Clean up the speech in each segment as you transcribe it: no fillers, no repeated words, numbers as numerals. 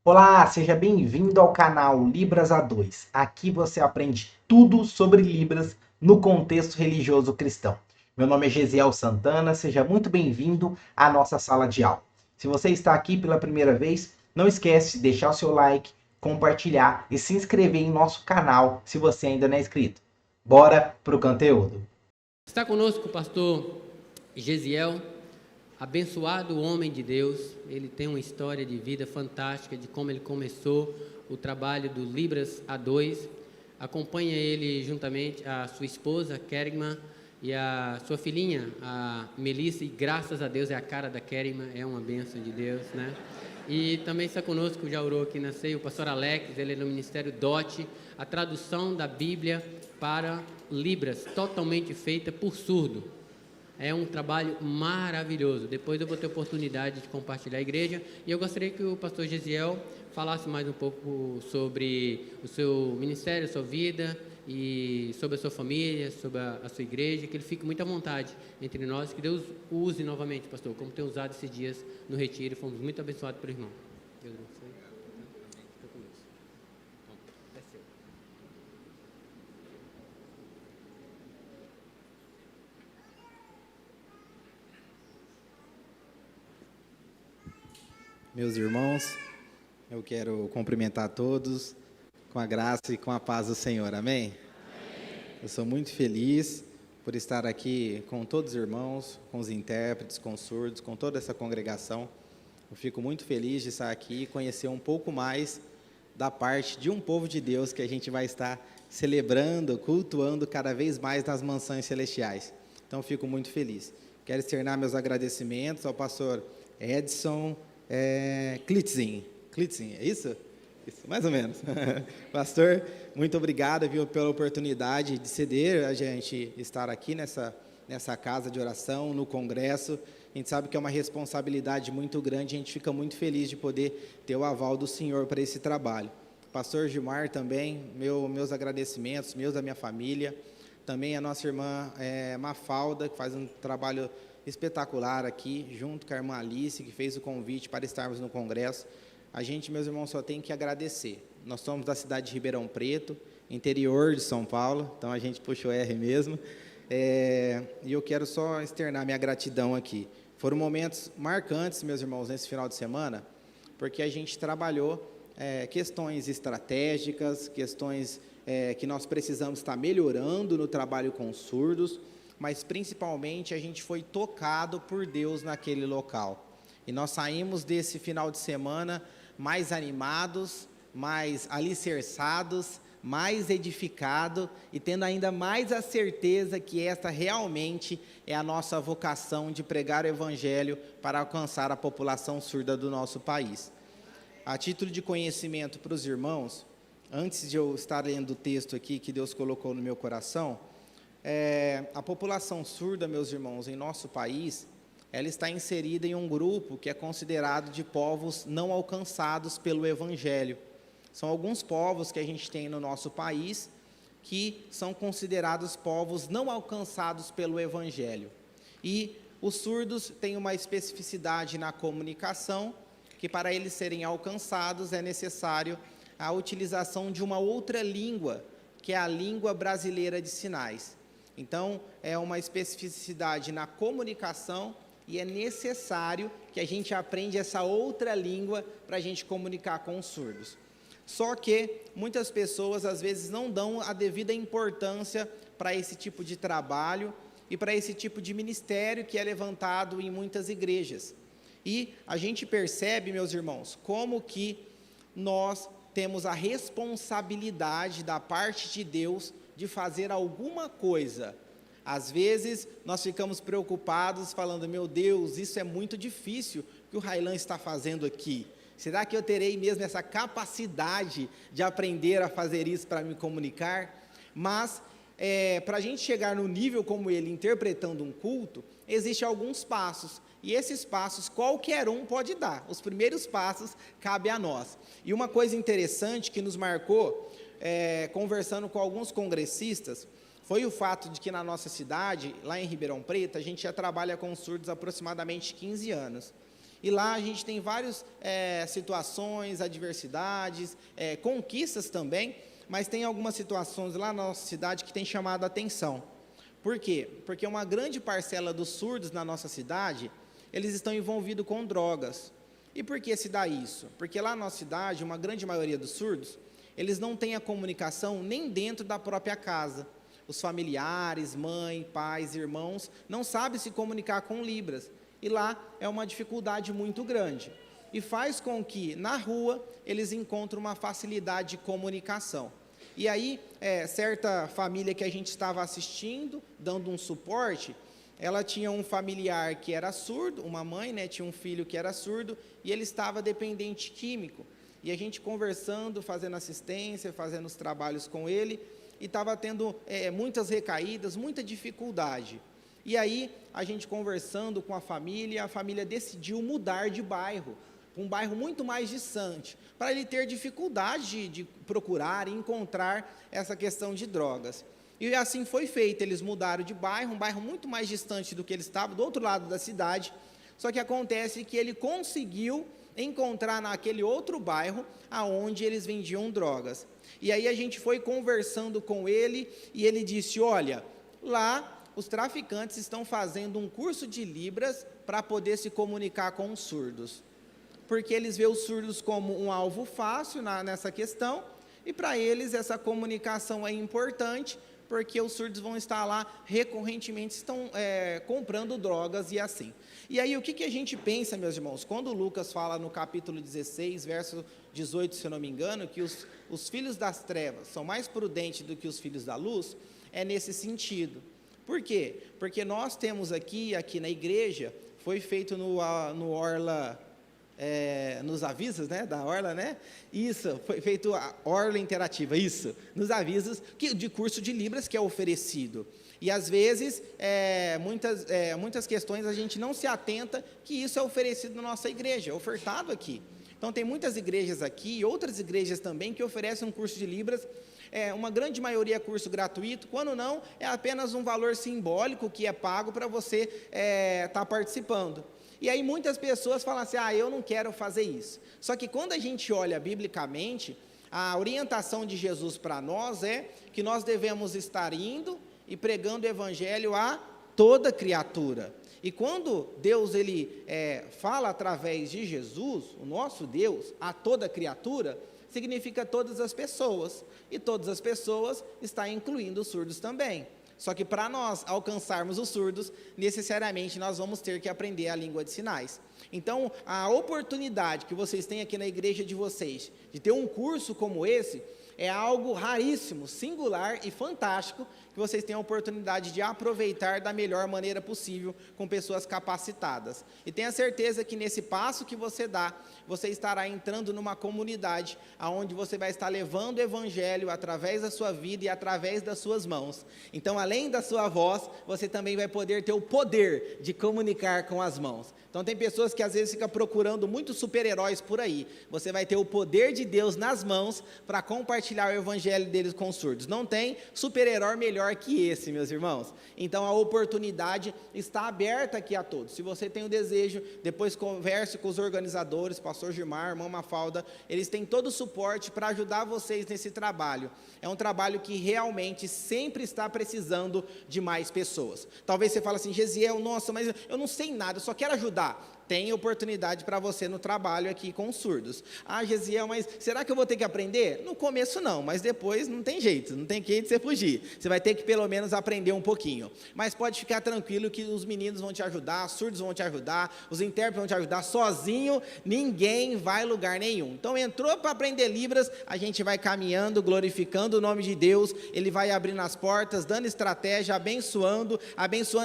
Olá, seja bem-vindo ao canal Libras A2. Aqui você aprende tudo sobre Libras no contexto religioso cristão. Meu nome é Gesiel Santana, seja muito bem-vindo à nossa sala de aula. Se você está aqui pela primeira vez, não esquece de deixar o seu like, compartilhar e se inscrever em nosso canal se você ainda não é inscrito. Bora pro conteúdo. Está conosco o pastor Gesiel, abençoado homem de Deus. Ele tem uma história de vida fantástica, de como ele começou o trabalho do Libras A2. Acompanha ele juntamente a sua esposa, Kerigma, e a sua filhinha, a Melissa, e graças a Deus é a cara da Kerigma, é uma bênção de Deus, né? E também está conosco, já orou aqui na ceia, o pastor Alex, ele é no Ministério DOT, a tradução da Bíblia para Libras, totalmente feita por surdo. É um trabalho maravilhoso. Depois eu vou ter oportunidade de compartilhar a igreja. E eu gostaria que o pastor Gesiel falasse mais um pouco sobre o seu ministério, a sua vida, e sobre a sua família, sobre a sua igreja, que ele fique muito à vontade entre nós, que Deus o use novamente, pastor, como tem usado esses dias no retiro. Fomos muito abençoados pelo irmão. Deus abençoe. Fica com Deus. Bom, é seu. Meus irmãos, eu quero cumprimentar todos com a graça e com a paz do Senhor, amém? Eu sou muito feliz por estar aqui com todos os irmãos, com os intérpretes, com os surdos, com toda essa congregação. Eu fico muito feliz de estar aqui e conhecer um pouco mais da parte de um povo de Deus que a gente vai estar celebrando, cultuando cada vez mais nas mansões celestiais. Então, eu fico muito feliz. Quero externar meus agradecimentos ao pastor Edson Klitzing, é isso? Isso, mais ou menos. Pastor, muito obrigado, viu, pela oportunidade de ceder a gente estar aqui nessa casa de oração, no congresso. A gente sabe que é uma responsabilidade muito grande, a gente fica muito feliz de poder ter o aval do Senhor para esse trabalho. Pastor Gilmar também, meus agradecimentos, meus da minha família. Também a nossa irmã Mafalda, que faz um trabalho espetacular aqui, junto com a irmã Alice, que fez o convite para estarmos no congresso. A gente, meus irmãos, só tem que agradecer. Nós somos da cidade de Ribeirão Preto, interior de São Paulo, então a gente puxa o R mesmo. E eu quero só externar minha gratidão aqui. Foram momentos marcantes, meus irmãos, nesse final de semana, porque a gente trabalhou questões estratégicas, questões que nós precisamos estar melhorando no trabalho com os surdos, mas principalmente a gente foi tocado por Deus naquele local. E nós saímos desse final de semana mais animados, mais alicerçados, mais edificados e tendo ainda mais a certeza que esta realmente é a nossa vocação de pregar o Evangelho para alcançar a população surda do nosso país. A título de conhecimento para os irmãos, antes de eu estar lendo o texto aqui que Deus colocou no meu coração, a população surda, meus irmãos, em nosso país, ela está inserida em um grupo que é considerado de povos não alcançados pelo Evangelho. São alguns povos que a gente tem no nosso país que são considerados povos não alcançados pelo Evangelho. E os surdos têm uma especificidade na comunicação, que para eles serem alcançados é necessário a utilização de uma outra língua, que é a língua brasileira de sinais. Então, é uma especificidade na comunicação e é necessário que a gente aprenda essa outra língua para a gente comunicar com os surdos. Só que muitas pessoas, às vezes, não dão a devida importância para esse tipo de trabalho e para esse tipo de ministério que é levantado em muitas igrejas. E a gente percebe, meus irmãos, como que nós temos a responsabilidade da parte de Deus de fazer alguma coisa. Às vezes, nós ficamos preocupados, falando, meu Deus, isso é muito difícil que o Railan está fazendo aqui. Será que eu terei mesmo essa capacidade de aprender a fazer isso para me comunicar? Mas, para a gente chegar no nível como ele, interpretando um culto, existem alguns passos. E esses passos, qualquer um pode dar. Os primeiros passos cabem a nós. E uma coisa interessante que nos marcou, conversando com alguns congressistas, foi o fato de que na nossa cidade, lá em Ribeirão Preto, a gente já trabalha com surdos há aproximadamente 15 anos. E lá a gente tem várias situações, adversidades, conquistas também, mas tem algumas situações lá na nossa cidade que tem chamado a atenção. Por quê? Porque uma grande parcela dos surdos na nossa cidade, eles estão envolvidos com drogas. E por que se dá isso? Porque lá na nossa cidade, uma grande maioria dos surdos, eles não têm a comunicação nem dentro da própria casa. Os familiares, mãe, pais, irmãos, não sabem se comunicar com Libras. E lá é uma dificuldade muito grande. E faz com que, na rua, eles encontrem uma facilidade de comunicação. E aí, certa família que a gente estava assistindo, dando um suporte, ela tinha um familiar que era surdo, uma mãe, né, tinha um filho que era surdo, e ele estava dependente químico. E a gente conversando, fazendo assistência, fazendo os trabalhos com ele, e estava tendo muitas recaídas, muita dificuldade. E aí, a gente conversando com a família decidiu mudar de bairro, um bairro muito mais distante, para ele ter dificuldade de procurar e encontrar essa questão de drogas. E assim foi feito, eles mudaram de bairro, um bairro muito mais distante do que ele estava, do outro lado da cidade, só que acontece que ele conseguiu encontrar naquele outro bairro, aonde eles vendiam drogas. E aí a gente foi conversando com ele, e ele disse, olha, lá os traficantes estão fazendo um curso de Libras para poder se comunicar com os surdos. Porque eles veem os surdos como um alvo fácil nessa questão, e para eles essa comunicação é importante, porque os surdos vão estar lá recorrentemente, estão comprando drogas e assim. E aí o que a gente pensa, meus irmãos, quando Lucas fala no capítulo 16, verso 18, se eu não me engano, que os filhos das trevas são mais prudentes do que os filhos da luz, é nesse sentido. Por quê? Porque nós temos aqui na igreja, foi feito no Orla, nos avisos, né, da Orla, né, isso, foi feito a Orla Interativa, isso, nos avisos de curso de Libras que é oferecido, e às vezes, muitas questões a gente não se atenta que isso é oferecido na nossa igreja, é ofertado aqui. Então tem muitas igrejas aqui, e outras igrejas também, que oferecem um curso de Libras, uma grande maioria é curso gratuito, quando não, é apenas um valor simbólico que é pago para você estar participando. E aí muitas pessoas falam assim, eu não quero fazer isso. Só que quando a gente olha biblicamente, a orientação de Jesus para nós é que nós devemos estar indo e pregando o evangelho a toda criatura. E quando Deus fala através de Jesus, o nosso Deus, a toda criatura, significa todas as pessoas. E todas as pessoas está incluindo os surdos também. Só que para nós alcançarmos os surdos, necessariamente nós vamos ter que aprender a língua de sinais. Então, a oportunidade que vocês têm aqui na igreja de vocês, de ter um curso como esse, é algo raríssimo, singular e fantástico, que vocês têm a oportunidade de aproveitar da melhor maneira possível, com pessoas capacitadas. E tenha certeza que nesse passo que você dá, você estará entrando numa comunidade, onde você vai estar levando o evangelho através da sua vida e através das suas mãos. Então, além da sua voz, você também vai poder ter o poder de comunicar com as mãos. Então, tem pessoas que às vezes ficam procurando muitos super-heróis por aí. Você vai ter o poder de Deus nas mãos para compartilhar o evangelho deles com os surdos. Não tem super-herói melhor que esse, meus irmãos. Então, a oportunidade está aberta aqui a todos. Se você tem o desejo, depois converse com os organizadores, pastor Gilmar, irmã Mafalda, eles têm todo o suporte para ajudar vocês nesse trabalho. É um trabalho que realmente sempre está precisando de mais pessoas. Talvez você fale assim, Gesiel, nossa, mas eu não sei nada, eu só quero ajudar. Tem oportunidade para você no trabalho aqui com os surdos. Gesiel, mas será que eu vou ter que aprender? No começo não, mas depois não tem jeito, não tem jeito de você fugir. Você vai ter que pelo menos aprender um pouquinho. Mas pode ficar tranquilo que os meninos vão te ajudar, os surdos vão te ajudar, os intérpretes vão te ajudar. Sozinho, ninguém vai lugar nenhum. Então entrou para aprender Libras, a gente vai caminhando, glorificando o nome de Deus, Ele vai abrindo as portas, dando estratégia, abençoando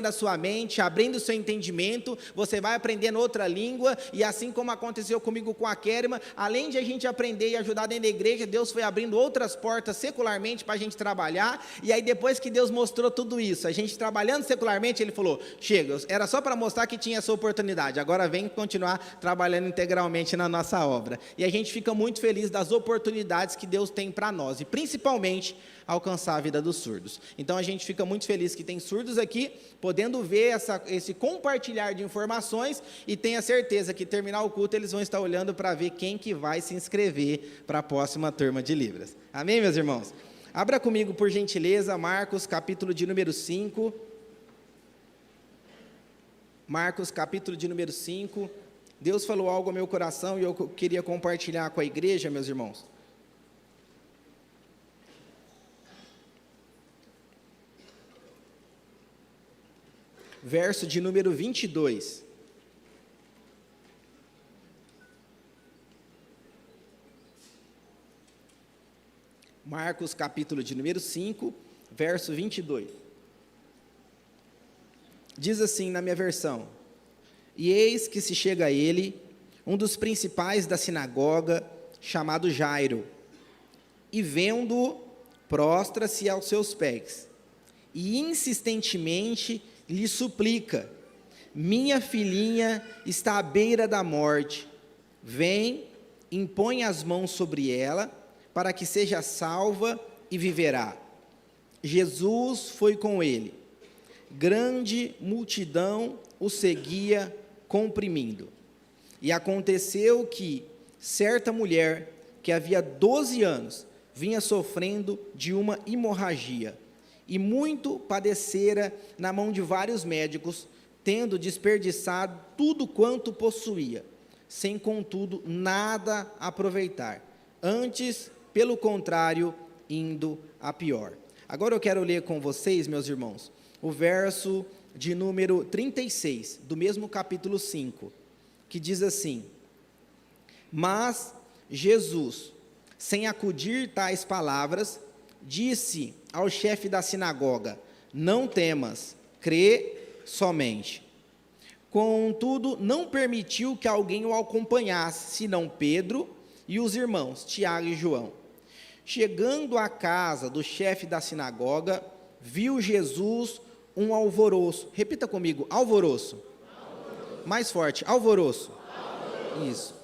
a sua mente, abrindo o seu entendimento, você vai aprendendo outra língua, e assim como aconteceu comigo com a Kerma, além de a gente aprender e ajudar dentro da igreja, Deus foi abrindo outras portas secularmente para a gente trabalhar, e aí depois que Deus mostrou tudo isso, a gente trabalhando secularmente, Ele falou, chega, era só para mostrar que tinha essa oportunidade, agora vem continuar trabalhando integralmente na nossa obra, e a gente fica muito feliz das oportunidades que Deus tem para nós, e principalmente alcançar a vida dos surdos. Então a gente fica muito feliz que tem surdos aqui, podendo ver esse compartilhar de informações, e tenha certeza que terminar o culto, eles vão estar olhando para ver quem que vai se inscrever para a próxima turma de Libras. Amém, meus irmãos? Abra comigo, por gentileza, Marcos, capítulo de número 5. Marcos, capítulo de número 5. Deus falou algo ao meu coração e eu queria compartilhar com a igreja, meus irmãos. Verso de número 22. Marcos, capítulo de número 5, verso 22. Diz assim na minha versão: E eis que se chega a ele um dos principais da sinagoga, chamado Jairo, e vendo-o, prostra-se aos seus pés, e insistentemente lhe suplica: Minha filhinha está à beira da morte, vem, impõe as mãos sobre ela, para que seja salva e viverá. Jesus foi com ele. Grande multidão o seguia, comprimindo. E aconteceu que certa mulher, que havia 12 anos, vinha sofrendo de uma hemorragia, e muito padecera na mão de vários médicos, tendo desperdiçado tudo quanto possuía, sem contudo nada aproveitar, antes, pelo contrário, indo a pior. Agora eu quero ler com vocês, meus irmãos, o verso de número 36, do mesmo capítulo 5, que diz assim: Mas Jesus, sem acudir tais palavras, disse ao chefe da sinagoga: Não temas, crê somente. Contudo, não permitiu que alguém o acompanhasse, senão Pedro e os irmãos, Tiago e João. Chegando à casa do chefe da sinagoga, viu Jesus um alvoroço. Repita comigo: alvoroço. Alvoroço. Mais forte: alvoroço. Alvoroço. Isso.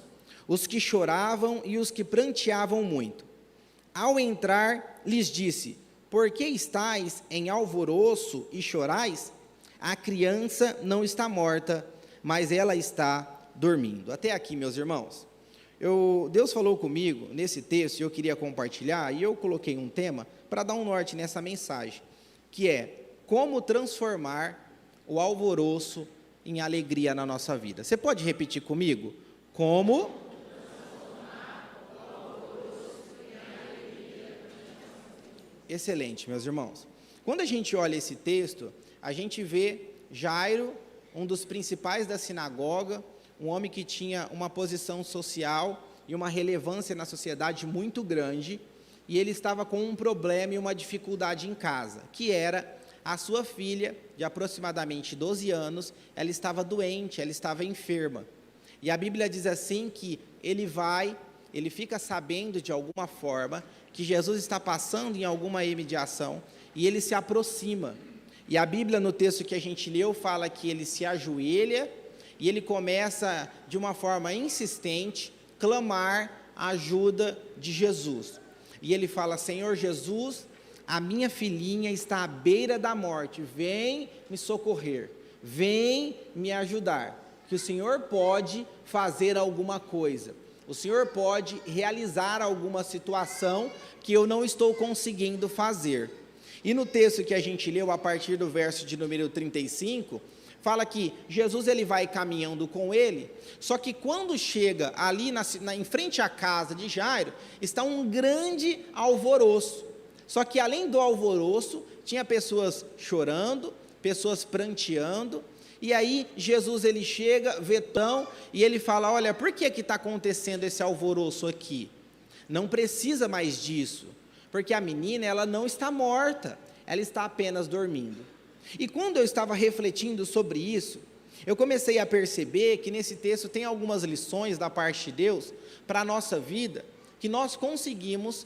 Os que choravam e os que pranteavam muito. Ao entrar, lhes disse: Por que estáis em alvoroço e chorais? A criança não está morta, mas ela está dormindo. Até aqui, meus irmãos. Deus falou comigo nesse texto e eu queria compartilhar, e eu coloquei um tema para dar um norte nessa mensagem, que é como transformar o alvoroço em alegria na nossa vida. Você pode repetir comigo? Como transformar o alvoroço em alegria. Excelente, meus irmãos. Quando a gente olha esse texto, a gente vê Jairo, um dos principais da sinagoga, um homem que tinha uma posição social e uma relevância na sociedade muito grande, e ele estava com um problema e uma dificuldade em casa, que era a sua filha, de aproximadamente 12 anos, ela estava doente, ela estava enferma. E a Bíblia diz assim que ele fica sabendo de alguma forma que Jesus está passando em alguma imediação, e ele se aproxima. E a Bíblia, no texto que a gente leu, fala que ele se ajoelha, e ele começa, de uma forma insistente, clamar a ajuda de Jesus. E ele fala: Senhor Jesus, a minha filhinha está à beira da morte, vem me socorrer, vem me ajudar, que o Senhor pode fazer alguma coisa, o Senhor pode realizar alguma situação que eu não estou conseguindo fazer. E no texto que a gente leu, a partir do verso de número 35, fala que Jesus ele vai caminhando com ele, só que quando chega ali em frente à casa de Jairo, está um grande alvoroço. Só que além do alvoroço, tinha pessoas chorando, pessoas pranteando, e aí Jesus ele chega, vê tão, e ele fala: olha, por que está acontecendo esse alvoroço aqui? Não precisa mais disso, porque a menina ela não está morta, ela está apenas dormindo. E quando eu estava refletindo sobre isso, eu comecei a perceber que nesse texto tem algumas lições da parte de Deus para a nossa vida, que nós conseguimos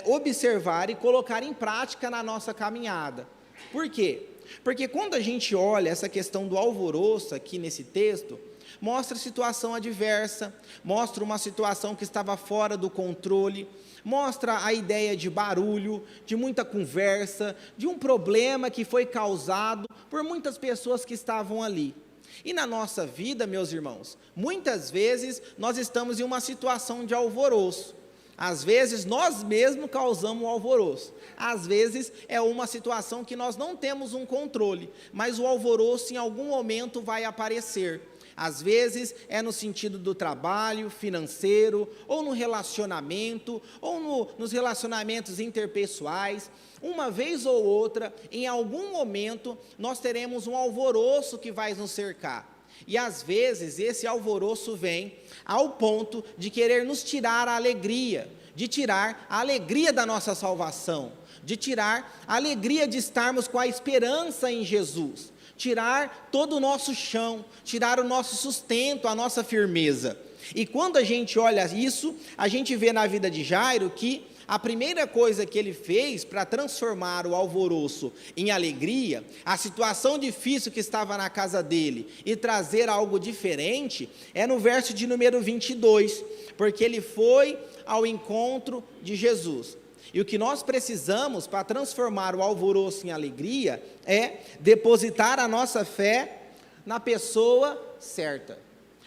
observar e colocar em prática na nossa caminhada. Por quê? Porque quando a gente olha essa questão do alvoroço aqui nesse texto, mostra situação adversa, mostra uma situação que estava fora do controle, mostra a ideia de barulho, de muita conversa, de um problema que foi causado por muitas pessoas que estavam ali. E na nossa vida, meus irmãos, muitas vezes nós estamos em uma situação de alvoroço. Às vezes nós mesmos causamos o alvoroço. Às vezes é uma situação que nós não temos um controle, mas o alvoroço em algum momento vai aparecer. Às vezes é no sentido do trabalho, financeiro, ou no relacionamento, ou nos relacionamentos interpessoais. Uma vez ou outra, em algum momento, nós teremos um alvoroço que vai nos cercar. E às vezes esse alvoroço vem ao ponto de querer nos tirar a alegria, de tirar a alegria da nossa salvação, de tirar a alegria de estarmos com a esperança em Jesus, tirar todo o nosso chão, tirar o nosso sustento, a nossa firmeza. E quando a gente olha isso, a gente vê na vida de Jairo que a primeira coisa que ele fez para transformar o alvoroço em alegria, a situação difícil que estava na casa dele, e trazer algo diferente, é no verso de número 22, porque ele foi ao encontro de Jesus. E o que nós precisamos para transformar o alvoroço em alegria é depositar a nossa fé na pessoa certa.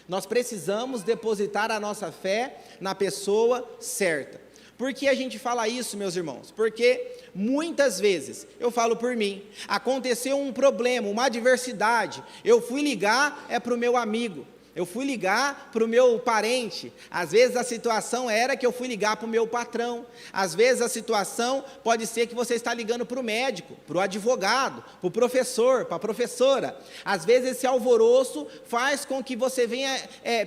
Nós precisamos depositar a nossa fé na pessoa certa. Por que a gente fala isso, meus irmãos? Porque muitas vezes, eu falo por mim, aconteceu um problema, uma adversidade, eu fui ligar para o meu amigo, eu fui ligar para o meu parente. Às vezes a situação era que eu fui ligar para o meu patrão. Às vezes a situação pode ser que você está ligando para o médico, para o advogado, para o professor, para a professora. Às vezes esse alvoroço faz com que você venha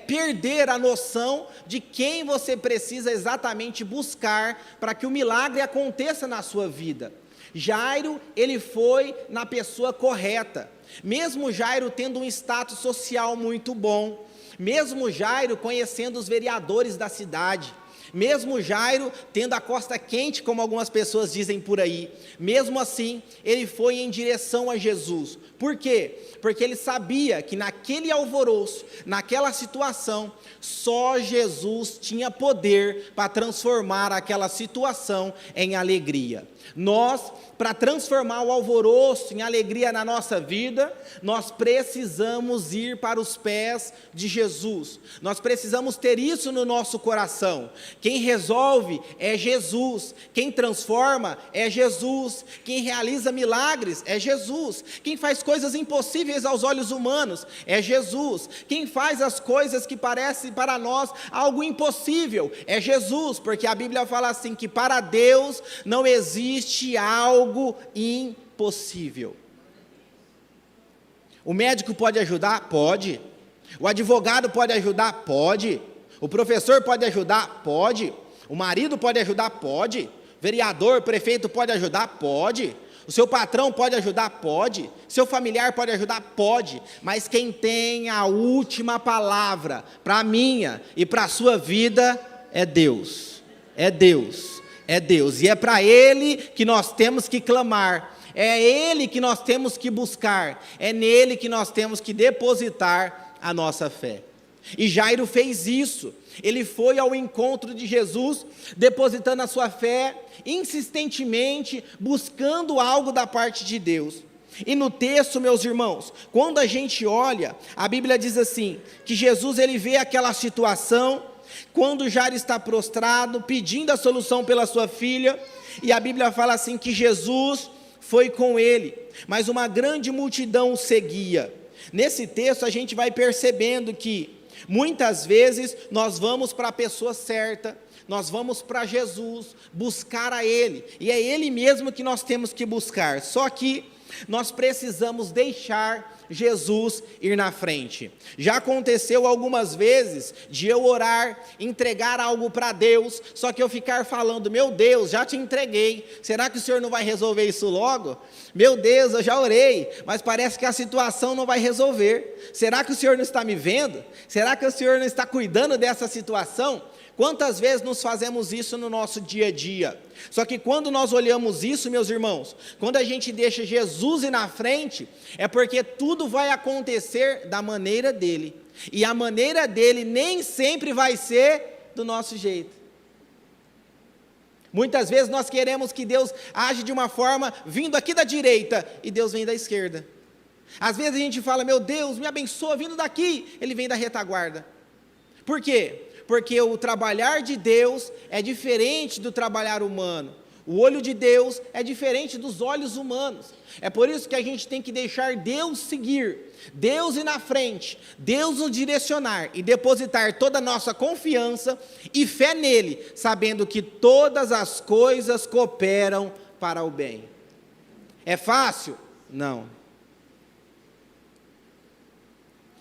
perder a noção de quem você precisa exatamente buscar para que o milagre aconteça na sua vida. Jairo, ele foi na pessoa correta. Mesmo Jairo tendo um status social muito bom, mesmo Jairo conhecendo os vereadores da cidade, mesmo Jairo tendo a costa quente, como algumas pessoas dizem por aí, mesmo assim, ele foi em direção a Jesus. Por quê? Porque ele sabia que naquele alvoroço, naquela situação, só Jesus tinha poder para transformar aquela situação em alegria. Nós, para transformar o alvoroço em alegria na nossa vida, nós precisamos ir para os pés de Jesus. Nós precisamos ter isso no nosso coração. Quem resolve é Jesus. Quem transforma é Jesus. Quem realiza milagres é Jesus. Quem faz coisas impossíveis aos olhos humanos é Jesus. Quem faz as coisas que parecem para nós algo impossível é Jesus, porque a Bíblia fala assim, que para Deus não existe algo impossível. O médico pode ajudar? Pode. O advogado pode ajudar? Pode. O professor pode ajudar? Pode. O marido pode ajudar? Pode. Vereador, prefeito pode ajudar? Pode. O seu patrão pode ajudar? Pode. Seu familiar pode ajudar? Pode. Mas quem tem a última palavra para a minha e para a sua vida é Deus. É Deus. É Deus. E é para Ele que nós temos que clamar. É Ele que nós temos que buscar. É nele que nós temos que depositar a nossa fé. E Jairo fez isso. Ele foi ao encontro de Jesus, depositando a sua fé, insistentemente, buscando algo da parte de Deus. E no texto, meus irmãos, quando a gente olha, a Bíblia diz assim, que Jesus ele vê aquela situação, quando Jairo está prostrado, pedindo a solução pela sua filha, e a Bíblia fala assim, que Jesus foi com ele, mas uma grande multidão o seguia. Nesse texto a gente vai percebendo que, muitas vezes nós vamos para a pessoa certa, nós vamos para Jesus, buscar a Ele, e é Ele mesmo que nós temos que buscar, só que nós precisamos deixar Jesus ir na frente. Já aconteceu algumas vezes de eu orar, entregar algo para Deus, só que eu ficar falando, meu Deus, já te entreguei, será que o Senhor não vai resolver isso logo? Meu Deus, eu já orei, mas parece que a situação não vai resolver. Será que o Senhor não está me vendo? Será que o Senhor não está cuidando dessa situação? Quantas vezes nos fazemos isso no nosso dia a dia? Só que quando nós olhamos isso, meus irmãos, quando a gente deixa Jesus ir na frente, é porque tudo vai acontecer da maneira dele. E a maneira dele nem sempre vai ser do nosso jeito. Muitas vezes nós queremos que Deus age de uma forma vindo aqui da direita e Deus vem da esquerda. Às vezes a gente fala, meu Deus, me abençoa vindo daqui, ele vem da retaguarda. Por quê? Porque o trabalhar de Deus é diferente do trabalhar humano. O olho de Deus é diferente dos olhos humanos. É por isso que a gente tem que deixar Deus seguir, Deus ir na frente, Deus nos direcionar e depositar toda a nossa confiança e fé nele, sabendo que todas as coisas cooperam para o bem. É fácil? Não.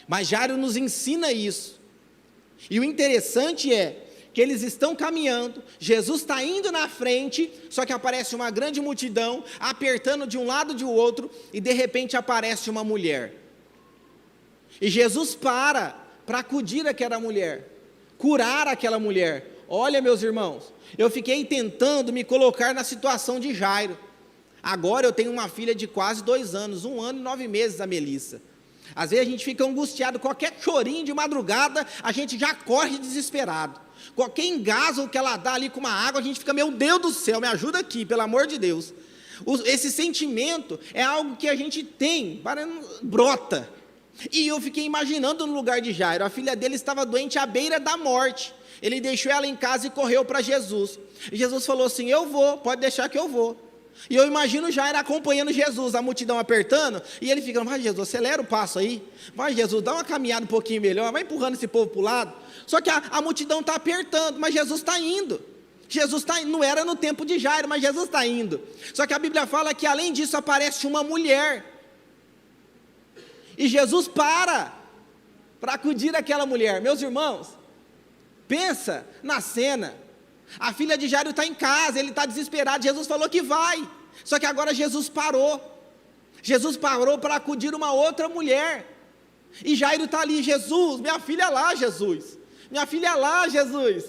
Mas Jairo nos ensina isso. E o interessante é que eles estão caminhando, Jesus está indo na frente, só que aparece uma grande multidão, apertando de um lado e de outro, e de repente aparece uma mulher. E Jesus para acudir aquela mulher, curar aquela mulher. Olha, meus irmãos, eu fiquei tentando me colocar na situação de Jairo. Agora eu tenho uma filha de quase 2 anos, 1 ano e 9 meses, a Melissa. Às vezes a gente fica angustiado, qualquer chorinho de madrugada, a gente já corre desesperado. Qualquer engasgo que ela dá ali com uma água, a gente fica, meu Deus do céu, me ajuda aqui, pelo amor de Deus. Esse sentimento é algo que a gente tem, brota. E eu fiquei imaginando no lugar de Jairo, a filha dele estava doente à beira da morte. Ele deixou ela em casa e correu para Jesus. E Jesus falou assim, eu vou, pode deixar que eu vou. E eu imagino Jairo acompanhando Jesus, a multidão apertando, e ele fica, vai Jesus, acelera o passo aí, vai Jesus, dá uma caminhada um pouquinho melhor, vai empurrando esse povo para o lado. Só que a multidão está apertando, mas Jesus está indo. Jesus está indo, não era no tempo de Jairo, mas Jesus está indo. Só que a Bíblia fala que além disso aparece uma mulher. E Jesus para acudir aquela mulher. Meus irmãos, pensa na cena. A filha de Jairo está em casa, ele está desesperado, Jesus falou que vai, só que agora Jesus parou para acudir uma outra mulher, e Jairo está ali, Jesus, minha filha lá, Jesus, minha filha lá, Jesus,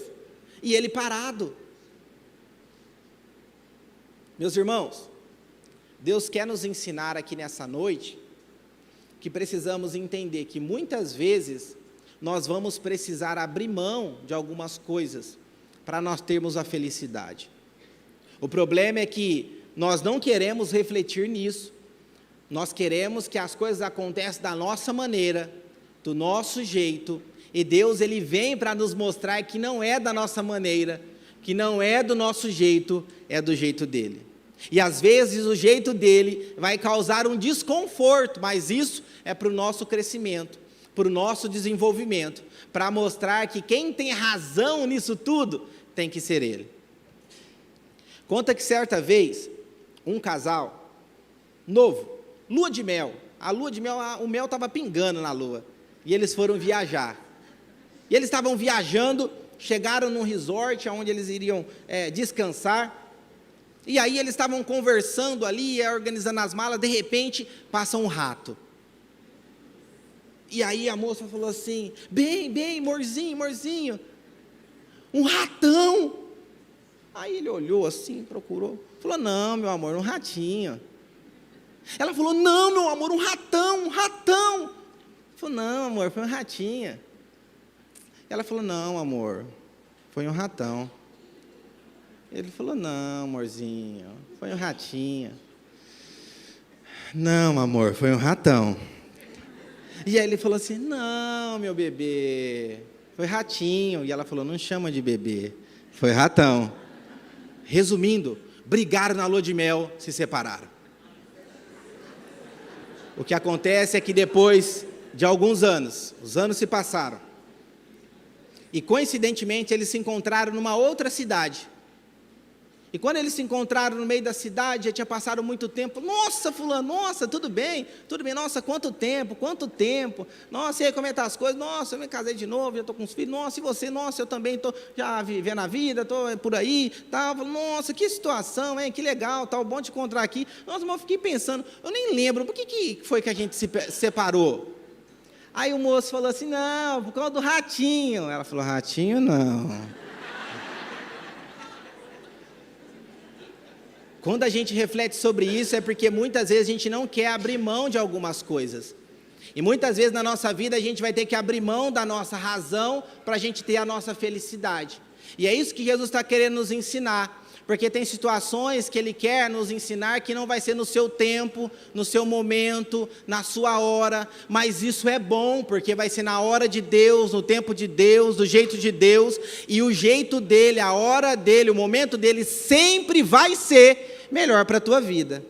e ele parado. Meus irmãos, Deus quer nos ensinar aqui nessa noite, que precisamos entender que muitas vezes, nós vamos precisar abrir mão de algumas coisas, para nós termos a felicidade. O problema é que nós não queremos refletir nisso, nós queremos que as coisas aconteçam da nossa maneira, do nosso jeito, e Deus ele vem para nos mostrar que não é da nossa maneira, que não é do nosso jeito, é do jeito dele. E às vezes o jeito dele vai causar um desconforto, mas isso é para o nosso crescimento, para o nosso desenvolvimento, para mostrar que quem tem razão nisso tudo, tem que ser ele. Conta que certa vez, um casal, novo, lua de mel, o mel estava pingando na lua, e eles foram viajar, e eles estavam viajando, chegaram num resort, onde eles iriam descansar, e aí eles estavam conversando ali, organizando as malas, de repente, passa um rato, e aí a moça falou assim, bem, amorzinho, um ratão. Aí ele olhou assim, procurou, falou, não, meu amor, um ratinho. Ela falou, não, meu amor, um ratão. Ele falou, não, amor, foi um ratinho. Ela falou, não, amor, foi um ratão. Ele falou, não, amorzinho, foi um ratinho. Não, amor, foi um ratão. E aí ele falou assim, não, meu bebê, foi ratinho. E ela falou, não chama de bebê, foi ratão. Resumindo, brigaram na lua de mel, se separaram. O que acontece é que depois de alguns anos, os anos se passaram, e coincidentemente eles se encontraram numa outra cidade. E quando eles se encontraram no meio da cidade, já tinha passado muito tempo, nossa, fulano, nossa, tudo bem, nossa, quanto tempo, nossa, e aí, como é que tá as coisas, nossa, eu me casei de novo, já estou com os filhos, nossa, e você, nossa, eu também estou já vivendo a vida, estou por aí, tal, nossa, que situação, hein, que legal, tal, bom te encontrar aqui, nossa, mas eu fiquei pensando, eu nem lembro, por que foi que a gente se separou? Aí o moço falou assim, não, por causa do ratinho. Ela falou, ratinho não. Quando a gente reflete sobre isso, é porque muitas vezes a gente não quer abrir mão de algumas coisas. E muitas vezes na nossa vida a gente vai ter que abrir mão da nossa razão para a gente ter a nossa felicidade. E é isso que Jesus está querendo nos ensinar. Porque tem situações que Ele quer nos ensinar que não vai ser no seu tempo, no seu momento, na sua hora, mas isso é bom, porque vai ser na hora de Deus, no tempo de Deus, do jeito de Deus, e o jeito dEle, a hora dEle, o momento dEle sempre vai ser melhor para a tua vida.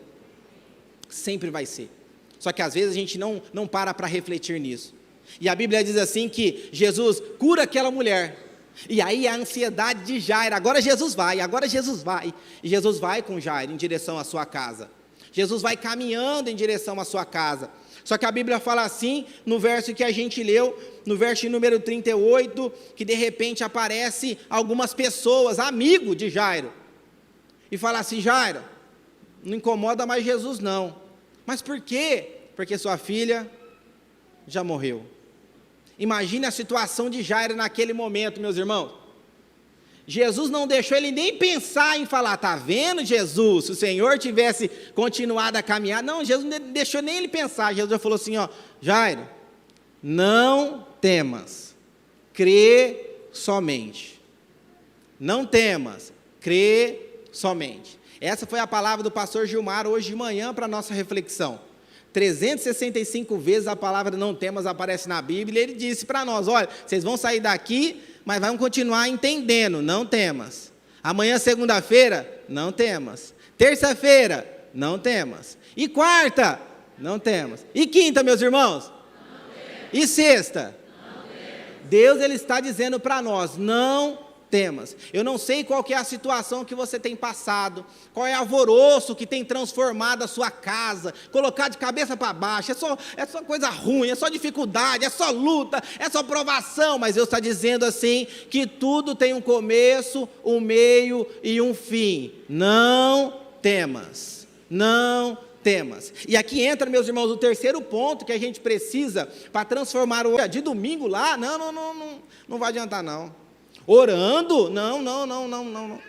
Sempre vai ser. Só que às vezes a gente não para refletir nisso. E a Bíblia diz assim que Jesus cura aquela mulher. E aí a ansiedade de Jairo, agora Jesus vai. E Jesus vai com Jairo em direção à sua casa. Jesus vai caminhando em direção à sua casa. Só que a Bíblia fala assim, no verso que a gente leu, no verso número 38, que de repente aparece algumas pessoas, amigo de Jairo, e fala assim: Jairo, não incomoda mais Jesus não. Mas por quê? Porque sua filha já morreu. Imagine a situação de Jairo naquele momento, meus irmãos. Jesus não deixou ele nem pensar em falar: está vendo, Jesus, se o Senhor tivesse continuado a caminhar. Não, Jesus não deixou nem ele pensar. Jesus já falou assim: ó, Jairo, não temas, crê somente. Não temas, crê somente. Essa foi a palavra do pastor Gilmar hoje de manhã para a nossa reflexão. 365 vezes a palavra não temas aparece na Bíblia, e ele disse para nós: olha, vocês vão sair daqui, mas vão continuar entendendo, não temas. Amanhã, segunda-feira, não temas. Terça-feira, não temas. E quarta, não temas. E quinta, meus irmãos? E sexta? Deus, Ele está dizendo para nós: não temas. Eu não sei qual que é a situação que você tem passado, qual é o alvoroço que tem transformado a sua casa, colocado de cabeça para baixo, é só coisa ruim, é só dificuldade, é só luta, é só provação, mas Deus está dizendo assim, que tudo tem um começo, um meio e um fim. Não temas, não temas. E aqui entra, meus irmãos, o terceiro ponto que a gente precisa para transformar o dia de domingo lá. Não vai adiantar não. Orando? Não.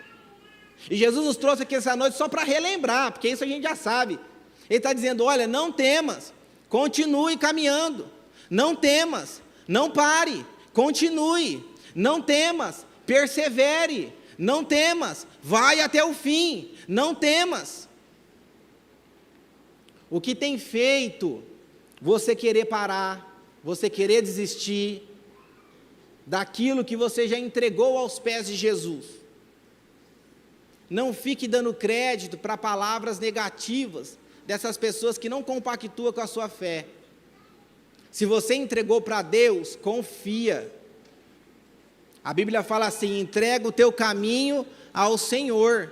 E Jesus nos trouxe aqui essa noite só para relembrar, porque isso a gente já sabe. Ele está dizendo: olha, não temas, continue caminhando. Não temas, não pare, continue. Não temas, persevere. Não temas, vai até o fim. Não temas. O que tem feito você querer parar, você querer desistir daquilo que você já entregou aos pés de Jesus? Não fique dando crédito para palavras negativas dessas pessoas que não compactuam com a sua fé. Se você entregou para Deus, confia. A Bíblia fala assim: entrega o teu caminho ao Senhor,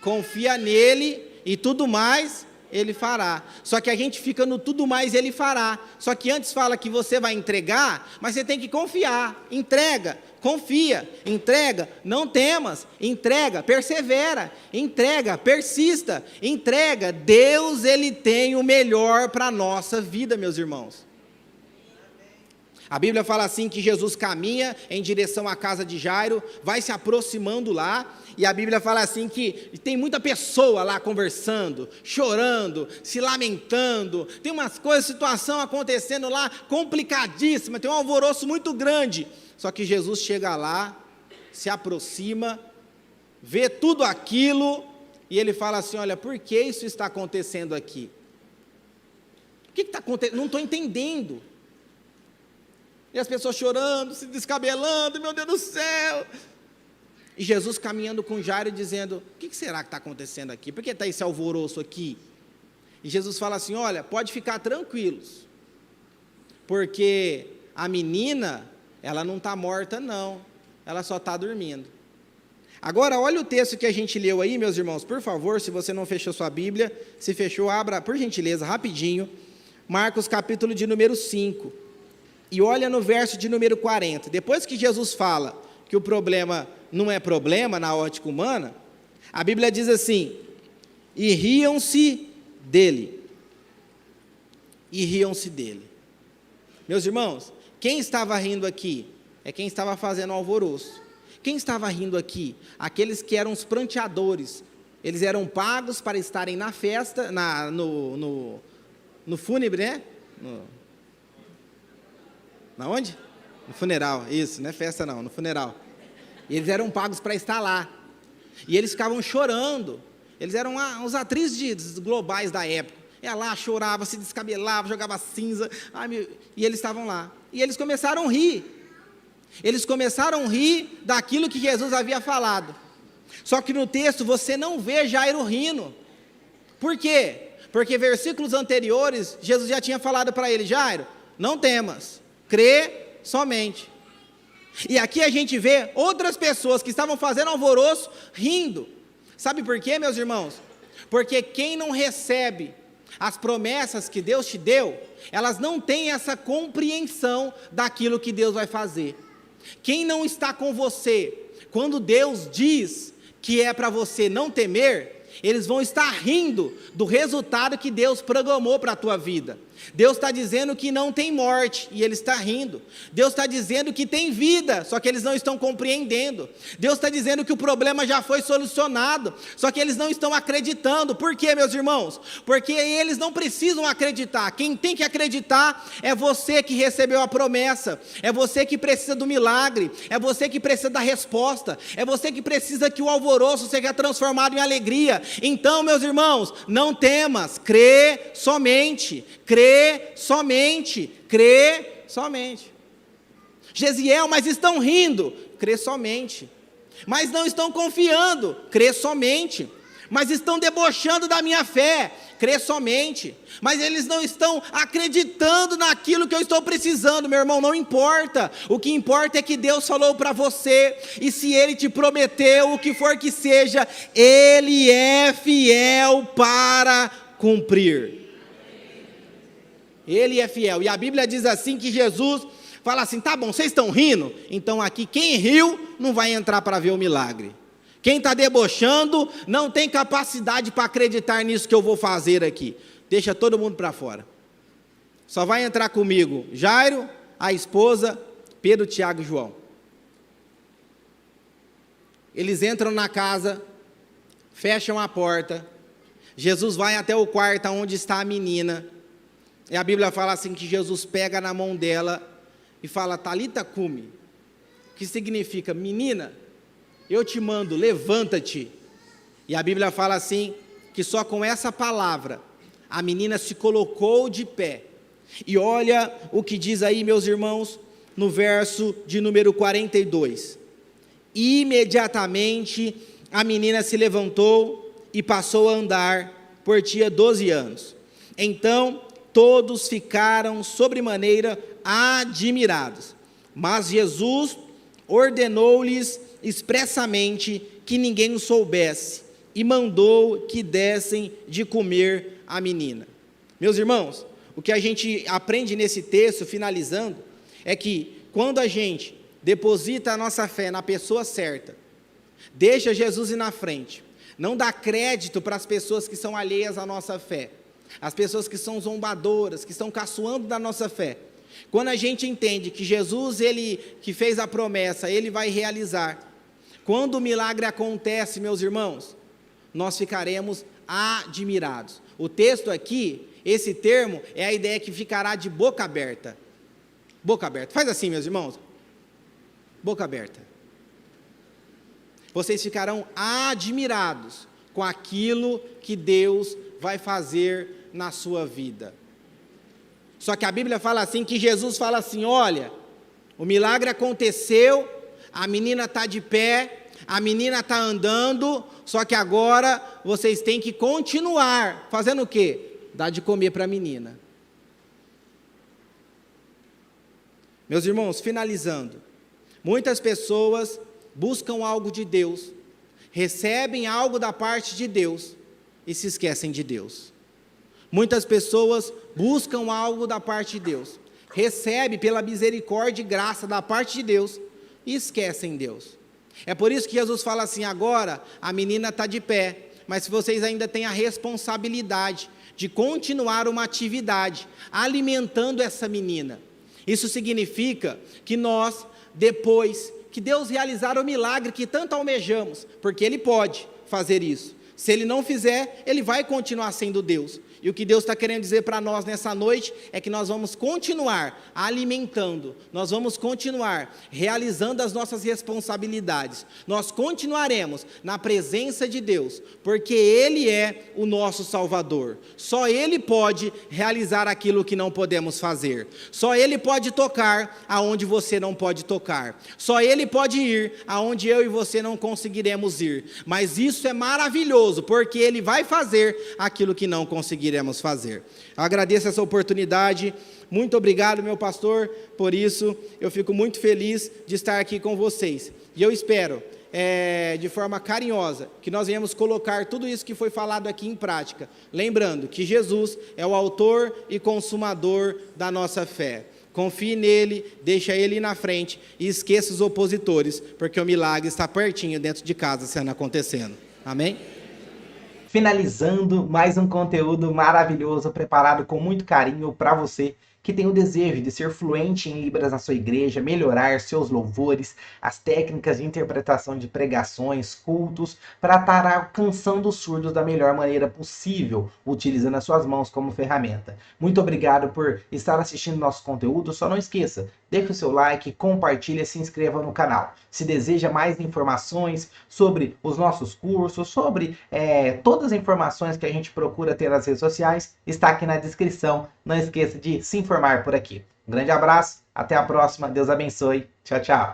confia nele e tudo mais Ele fará. Só que a gente fica no tudo mais Ele fará. Só que antes fala que você vai entregar, mas você tem que confiar. Entrega, confia. Entrega, não temas. Entrega, persevera. Entrega, persista. Entrega. Deus, Ele tem o melhor para a nossa vida, meus irmãos. A Bíblia fala assim que Jesus caminha em direção à casa de Jairo, vai se aproximando lá, e a Bíblia fala assim que tem muita pessoa lá conversando, chorando, se lamentando, tem umas coisas, situação acontecendo lá complicadíssima, tem um alvoroço muito grande. Só que Jesus chega lá, se aproxima, vê tudo aquilo, e Ele fala assim: olha, por que isso está acontecendo aqui? O que está acontecendo? Não estou entendendo. E as pessoas chorando, se descabelando, meu Deus do céu. E Jesus caminhando com Jairo, dizendo: o que será que está acontecendo aqui? Por que está esse alvoroço aqui? E Jesus fala assim: olha, pode ficar tranquilos, porque a menina, ela não está morta não, ela só está dormindo. Agora, olha o texto que a gente leu aí, meus irmãos, por favor, se você não fechou sua Bíblia, se fechou, abra, por gentileza, rapidinho, Marcos capítulo de número 5. E olha no verso de número 40, depois que Jesus fala que o problema não é problema na ótica humana, a Bíblia diz assim: e riam-se dele. E riam-se dele. Meus irmãos, quem estava rindo aqui? É quem estava fazendo alvoroço. Quem estava rindo aqui? Aqueles que eram os pranteadores. Eles eram pagos para estarem na festa, no fúnebre, né? Na onde? No funeral, isso, não é festa não, no funeral. Eles eram pagos para estar lá. E eles ficavam chorando. Eles eram os atrizes globais da época. Ia lá, chorava, se descabelava, jogava cinza. E eles estavam lá. E eles começaram a rir. Eles começaram a rir daquilo que Jesus havia falado. Só que no texto você não vê Jairo rindo. Por quê? Porque versículos anteriores, Jesus já tinha falado para ele: Jairo, não temas, crê somente. E aqui a gente vê outras pessoas que estavam fazendo alvoroço, rindo. Sabe por quê, meus irmãos? Porque quem não recebe as promessas que Deus te deu, elas não têm essa compreensão daquilo que Deus vai fazer. Quem não está com você, quando Deus diz que é para você não temer, eles vão estar rindo do resultado que Deus programou para a tua vida. Deus está dizendo que não tem morte, e ele está rindo. Deus está dizendo que tem vida, só que eles não estão compreendendo. Deus está dizendo que o problema já foi solucionado, só que eles não estão acreditando. Por quê, meus irmãos? Porque eles não precisam acreditar. Quem tem que acreditar é você que recebeu a promessa, é você que precisa do milagre, é você que precisa da resposta, é você que precisa que o alvoroço seja transformado em alegria. Então, meus irmãos, não temas, crê somente. Crê somente, crê somente. Gesiel, mas estão rindo, crê somente. Mas não estão confiando, crê somente. Mas estão debochando da minha fé, crê somente. Mas eles não estão acreditando naquilo que eu estou precisando, meu irmão, não importa. O que importa é que Deus falou para você, e se Ele te prometeu, o que for que seja, Ele é fiel para cumprir. Ele é fiel. E a Bíblia diz assim que Jesus fala assim: tá bom, vocês estão rindo? Então aqui quem riu não vai entrar para ver o milagre. Quem está debochando não tem capacidade para acreditar nisso que eu vou fazer aqui. Deixa todo mundo para fora. Só vai entrar comigo Jairo, a esposa, Pedro, Tiago e João. Eles entram na casa, fecham a porta. Jesus vai até o quarto onde está a menina. E a Bíblia fala assim que Jesus pega na mão dela e fala: Talita cumi, que significa: menina, eu te mando, levanta-te. E a Bíblia fala assim que só com essa palavra a menina se colocou de pé. E olha o que diz aí, meus irmãos, no verso de número 42. Imediatamente a menina se levantou e passou a andar, por tinha 12 anos. Então todos ficaram sobremaneira admirados. Mas Jesus ordenou-lhes expressamente que ninguém o soubesse, e mandou que dessem de comer a menina. Meus irmãos, o que a gente aprende nesse texto, finalizando, é que quando a gente deposita a nossa fé na pessoa certa, deixa Jesus ir na frente, não dá crédito para as pessoas que são alheias à nossa fé, as pessoas que são zombadoras, que estão caçoando da nossa fé. Quando a gente entende que Jesus, Ele que fez a promessa, Ele vai realizar. Quando o milagre acontece, meus irmãos, nós ficaremos admirados. O texto aqui, esse termo, é a ideia que ficará de boca aberta. Boca aberta. Faz assim, meus irmãos. Boca aberta. Vocês ficarão admirados com aquilo que Deus vai fazer na sua vida. Só que a Bíblia fala assim, que Jesus fala assim: olha, o milagre aconteceu, a menina está de pé, a menina está andando, só que agora vocês têm que continuar, fazendo o quê? Dar de comer para a menina. Meus irmãos, finalizando, muitas pessoas buscam algo de Deus, recebem algo da parte de Deus e se esquecem de Deus. Muitas pessoas buscam algo da parte de Deus, recebem pela misericórdia e graça da parte de Deus e esquecem Deus. É por isso que Jesus fala assim: agora a menina está de pé, mas vocês ainda têm a responsabilidade de continuar uma atividade, alimentando essa menina. Isso significa que nós, depois que Deus realizar o milagre que tanto almejamos, porque Ele pode fazer isso, Se ele não fizer, ele vai continuar sendo Deus. E o que Deus está querendo dizer para nós nessa noite é que nós vamos continuar alimentando, nós vamos continuar realizando as nossas responsabilidades, nós continuaremos na presença de Deus, porque Ele é o nosso Salvador. Só Ele pode realizar aquilo que não podemos fazer, só Ele pode tocar aonde você não pode tocar, só Ele pode ir aonde eu e você não conseguiremos ir, mas isso é maravilhoso, porque Ele vai fazer aquilo que não conseguiremos fazer. Eu agradeço essa oportunidade, muito obrigado, meu pastor, por isso eu fico muito feliz de estar aqui com vocês, e eu espero, de forma carinhosa, que nós venhamos colocar tudo isso que foi falado aqui em prática, lembrando que Jesus é o autor e consumador da nossa fé. Confie nele, deixa ele ir na frente e esqueça os opositores, porque o milagre está pertinho dentro de casa sendo acontecendo. Amém? Finalizando mais um conteúdo maravilhoso preparado com muito carinho para você que tem o desejo de ser fluente em Libras na sua igreja, melhorar seus louvores, as técnicas de interpretação de pregações, cultos, para estar alcançando os surdos da melhor maneira possível, utilizando as suas mãos como ferramenta. Muito obrigado por estar assistindo nosso conteúdo. Só não esqueça, deixe o seu like, compartilhe e se inscreva no canal. Se deseja mais informações sobre os nossos cursos, sobre todas as informações que a gente procura ter nas redes sociais, está aqui na descrição. Não esqueça de se informar por aqui. Um grande abraço, até a próxima, Deus abençoe, tchau, tchau.